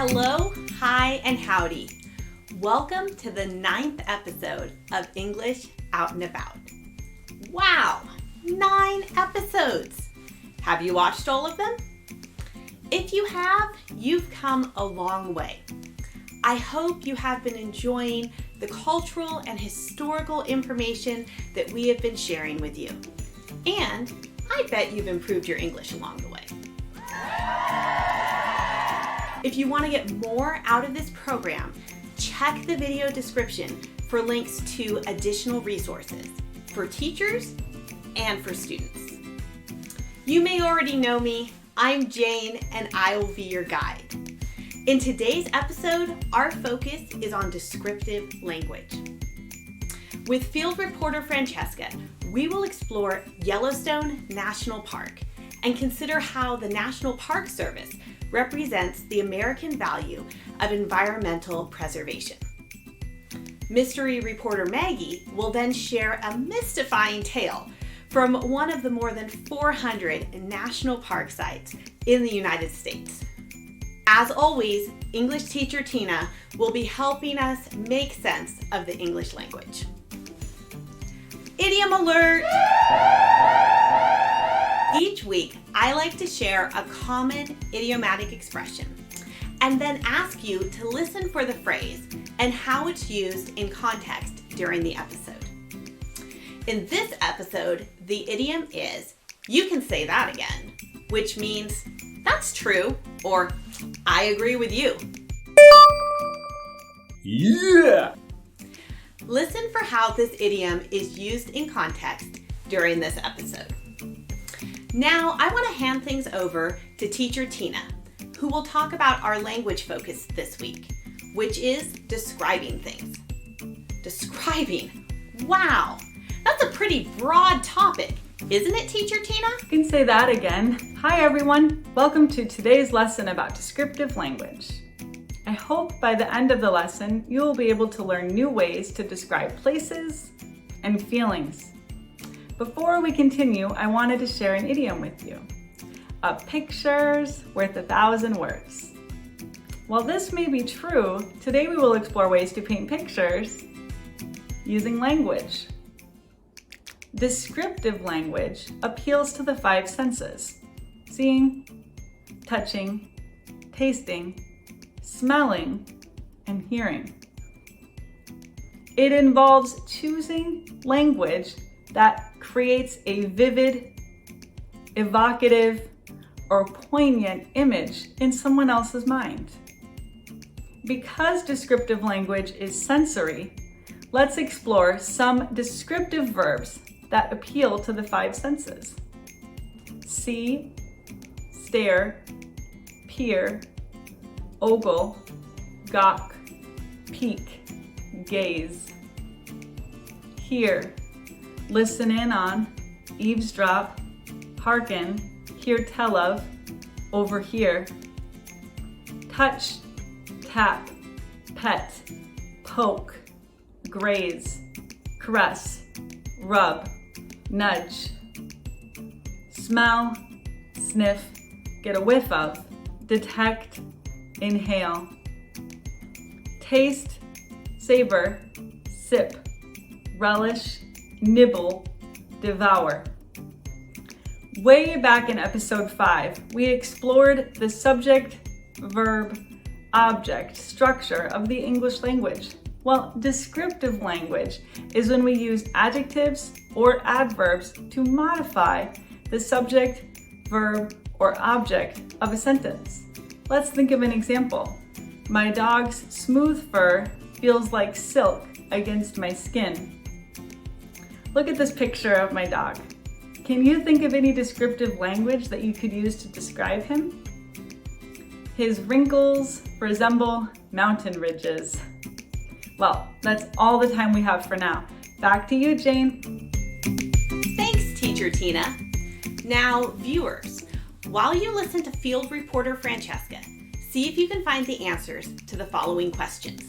Hello, hi, and howdy. Welcome to the 9th episode of English Out and About. Wow, 9 episodes. Have you watched all of them? If you have, you've come a long way. I hope you have been enjoying the cultural and historical information that we have been sharing with you. And I bet you've improved your English along the way. If you want to get more out of this program, check the video description for links to additional resources for teachers and for students. You may already know me. I'm Jane, and I will be your guide. In today's episode, our focus is on descriptive language. With field reporter Francesca, we will explore Yellowstone National Park and consider how the National Park Service represents the American value of environmental preservation. Mystery reporter Maggie will then share a mystifying tale from one of the more than 400 national park sites in the United States. As always, English teacher Tina will be helping us make sense of the English language. Idiom Alert! Each week, I like to share a common idiomatic expression and then ask you to listen for the phrase and how it's used in context during the episode. In this episode, the idiom is, "You can say that again," which means, "That's true," or "I agree with you." Yeah! Listen for how this idiom is used in context during this episode. Now, I want to hand things over to teacher Tina, who will talk about our language focus this week, which is describing things. Describing. Wow, that's a pretty broad topic, isn't it, teacher Tina? You can say that again. Hi everyone, welcome to today's lesson about descriptive language. I hope by the end of the lesson, you will be able to learn new ways to describe places and feelings. Before we continue, I wanted to share an idiom with you. A picture's worth 1,000 words. While this may be true, today we will explore ways to paint pictures using language. Descriptive language appeals to the 5 senses: seeing, touching, tasting, smelling, and hearing. It involves choosing language that creates a vivid, evocative, or poignant image in someone else's mind. Because descriptive language is sensory, let's explore some descriptive verbs that appeal to the 5 senses: see, stare, peer, ogle, gawk, peek, gaze. Hear, listen in on, eavesdrop, hearken, hear tell of, overhear. Touch, tap, pet, poke, graze, caress, rub, nudge. Smell, sniff, get a whiff of, detect, inhale. Taste, savor, sip, relish, nibble, devour. Way back in episode 5, we explored the subject, verb, object structure of the English language. Well, descriptive language is when we use adjectives or adverbs to modify the subject, verb, or object of a sentence. Let's think of an example. My dog's smooth fur feels like silk against my skin. Look at this picture of my dog. Can you think of any descriptive language that you could use to describe him? His wrinkles resemble mountain ridges. Well, that's all the time we have for now. Back to you, Jane. Thanks, teacher Tina. Now, viewers, while you listen to field reporter Francesca, see if you can find the answers to the following questions.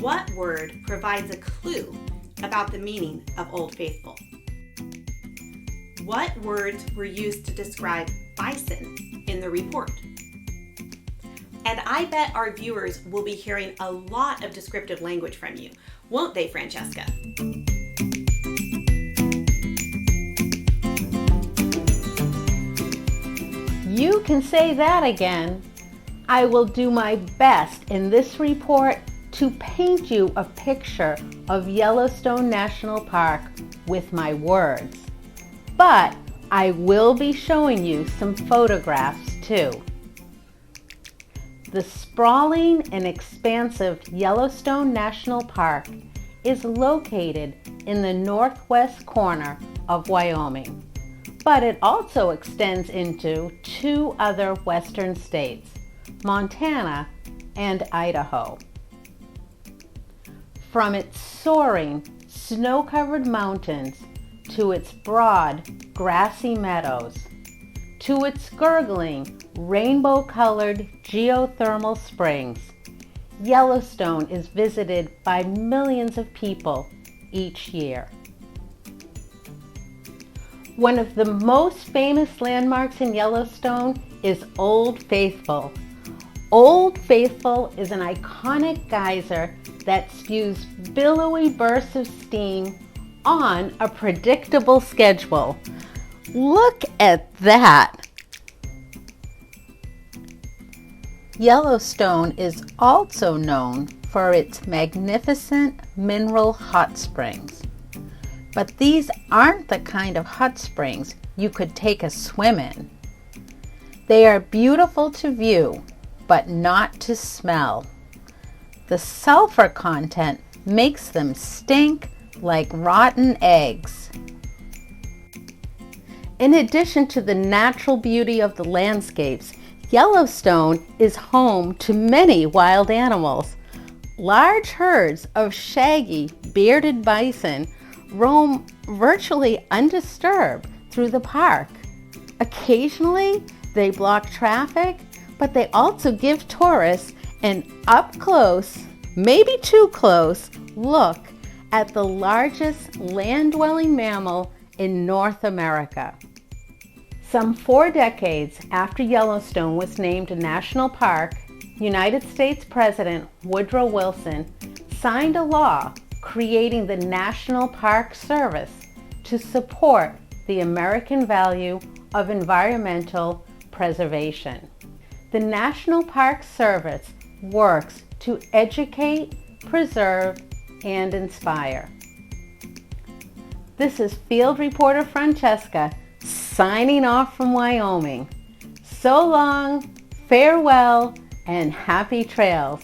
What word provides a clue about the meaning of Old Faithful? What words were used to describe bison in the report? And I bet our viewers will be hearing a lot of descriptive language from you, won't they, Francesca? You can say that again. I will do my best in this report to paint you a picture of Yellowstone National Park with my words. But I will be showing you some photographs too. The sprawling and expansive Yellowstone National Park is located in the northwest corner of Wyoming, but it also extends into two other western states, Montana and Idaho. From its soaring, snow-covered mountains to its broad, grassy meadows, to its gurgling, rainbow-colored geothermal springs, Yellowstone is visited by millions of people each year. One of the most famous landmarks in Yellowstone is Old Faithful. Old Faithful is an iconic geyser that spews billowy bursts of steam on a predictable schedule. Look at that! Yellowstone is also known for its magnificent mineral hot springs. But these aren't the kind of hot springs you could take a swim in. They are beautiful to view, but not to smell. The sulfur content makes them stink like rotten eggs. In addition to the natural beauty of the landscapes, Yellowstone is home to many wild animals. Large herds of shaggy, bearded bison roam virtually undisturbed through the park. Occasionally, they block traffic, but they also give tourists an up-close, maybe too close, look at the largest land-dwelling mammal in North America. Some 4 decades after Yellowstone was named a national park, United States President Woodrow Wilson signed a law creating the National Park Service to support the American value of environmental preservation. The National Park Service works to educate, preserve, and inspire. This is Field Reporter Francesca signing off from Wyoming. So long, farewell, and happy trails.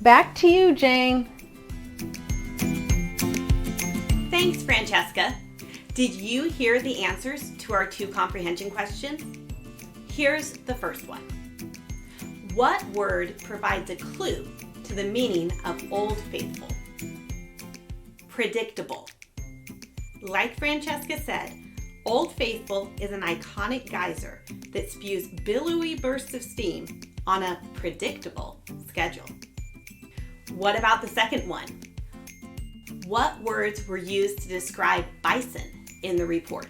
Back to you, Jane. Thanks, Francesca. Did you hear the answers to our 2 comprehension questions? Here's the first one. What word provides a clue to the meaning of Old Faithful? Predictable. Like Francesca said, Old Faithful is an iconic geyser that spews billowy bursts of steam on a predictable schedule. What about the second one? What words were used to describe bison in the report?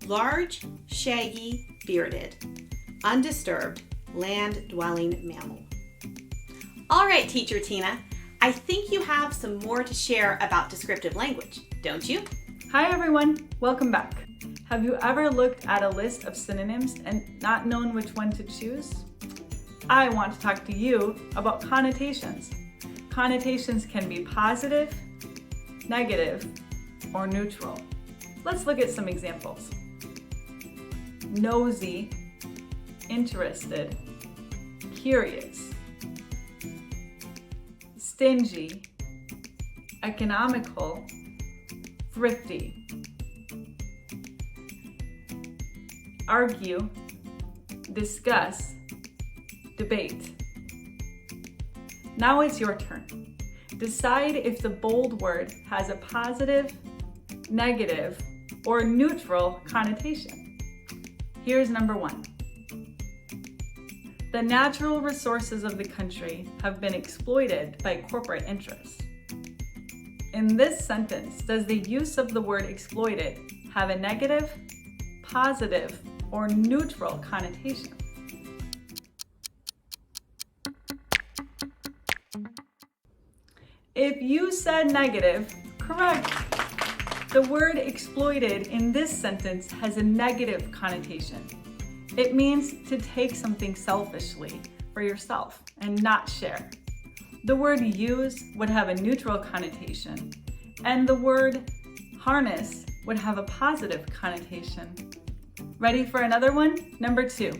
Large, shaggy, bearded, undisturbed, land-dwelling mammal. All right, Teacher Tina, I think you have some more to share about descriptive language, don't you? Hi everyone, welcome back. Have you ever looked at a list of synonyms and not known which one to choose? I want to talk to you about connotations. Connotations can be positive, negative, or neutral. Let's look at some examples. Nosy, interested, curious. Stingy, economical, thrifty. Argue, discuss, debate. Now it's your turn. Decide if the bold word has a positive, negative, or neutral connotation. Here's number 1. The natural resources of the country have been exploited by corporate interests. In this sentence, does the use of the word exploited have a negative, positive, or neutral connotation? If you said negative, correct. The word exploited in this sentence has a negative connotation. It means to take something selfishly for yourself and not share. The word use would have a neutral connotation, and the word harness would have a positive connotation. Ready for another one? Number 2.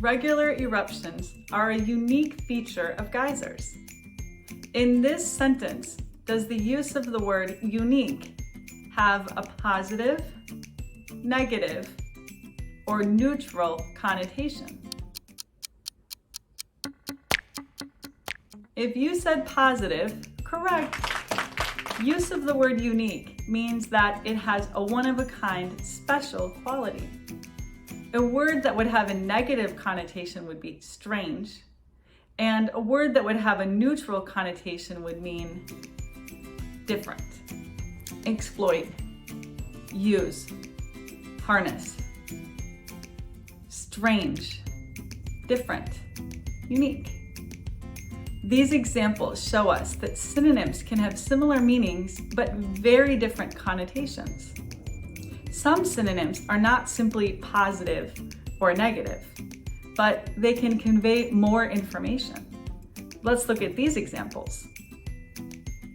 Regular eruptions are a unique feature of geysers. In this sentence, does the use of the word unique have a positive, negative, or neutral connotation? If you said positive, correct. Use of the word unique means that it has a one-of-a-kind special quality. A word that would have a negative connotation would be strange, and a word that would have a neutral connotation would mean different. Exploit, use, harness, strange, different, unique. These examples show us that synonyms can have similar meanings but very different connotations. Some synonyms are not simply positive or negative, but they can convey more information. Let's look at these examples.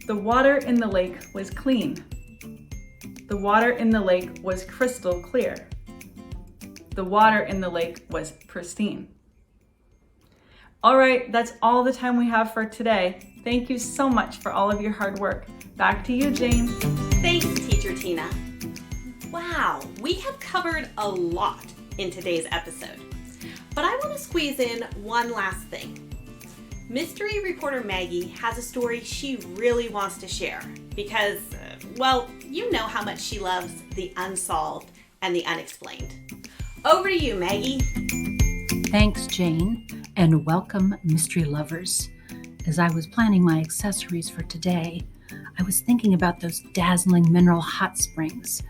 The water in the lake was clean. The water in the lake was crystal clear. The water in the lake was pristine. All right, that's all the time we have for today. Thank you so much for all of your hard work. Back to you, Jane. Thanks, Teacher Tina. Wow, we have covered a lot in today's episode, but I want to squeeze in one last thing. Mystery reporter Maggie has a story she really wants to share because, well, you know how much she loves the unsolved and the unexplained. Over to you, Maggie. Thanks, Jane, and welcome, mystery lovers. As I was planning my accessories for today, I was thinking about those dazzling mineral hot springs.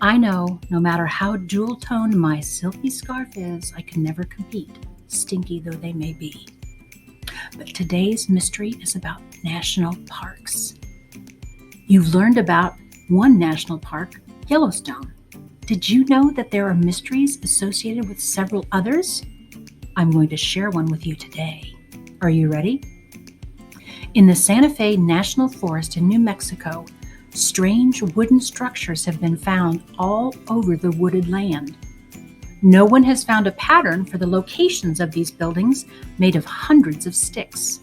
I know, no matter how jewel-toned my silky scarf is, I can never compete, stinky though they may be. But today's mystery is about national parks. You've learned about one national park, Yellowstone. Did you know that there are mysteries associated with several others? I'm going to share one with you today. Are you ready? In the Santa Fe National Forest in New Mexico, strange wooden structures have been found all over the wooded land. No one has found a pattern for the locations of these buildings made of hundreds of sticks.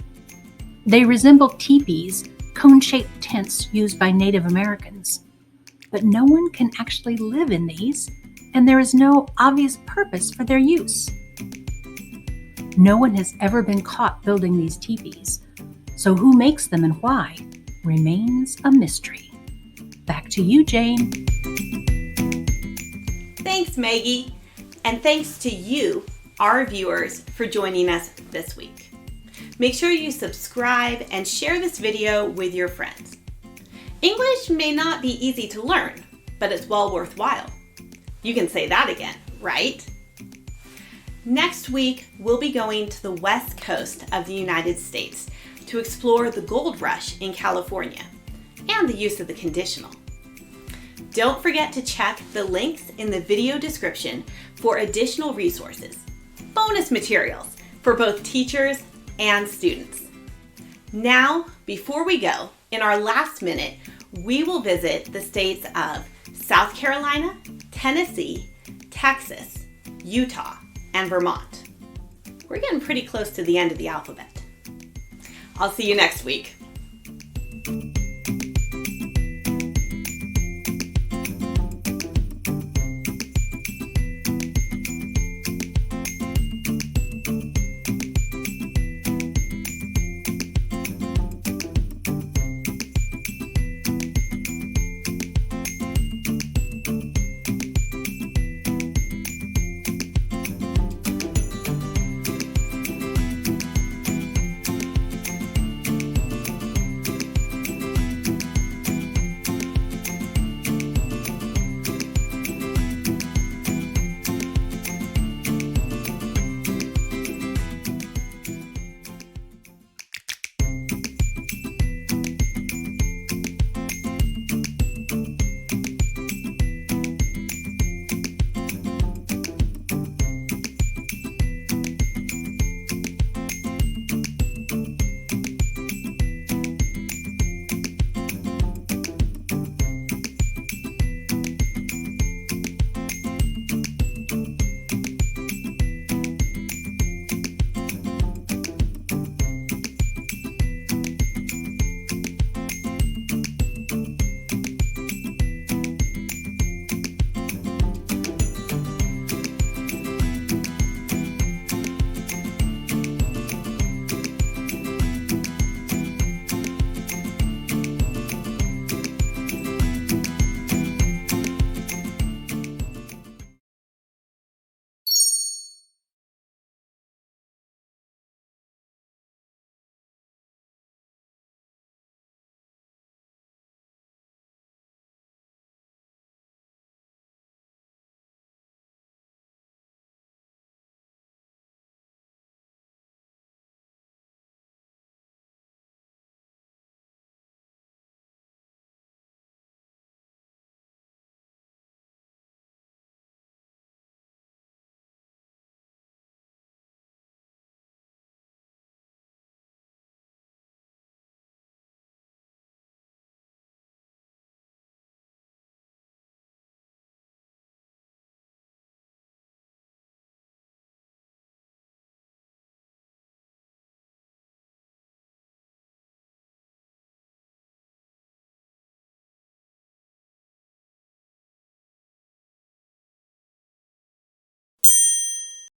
They resemble teepees, cone-shaped tents used by Native Americans. But no one can actually live in these, and there is no obvious purpose for their use. No one has ever been caught building these teepees, so who makes them and why remains a mystery. Back to you, Jane. Thanks, Maggie. And thanks to you, our viewers, for joining us this week. Make sure you subscribe and share this video with your friends. English may not be easy to learn, but it's well worthwhile. You can say that again, right? Next week, we'll be going to the west coast of the United States to explore the gold rush in California and the use of the conditional. Don't forget to check the links in the video description for additional resources, bonus materials for both teachers and students. Now, before we go, in our last minute, we will visit the states of South Carolina, Tennessee, Texas, Utah, and Vermont. We're getting pretty close to the end of the alphabet. I'll see you next week.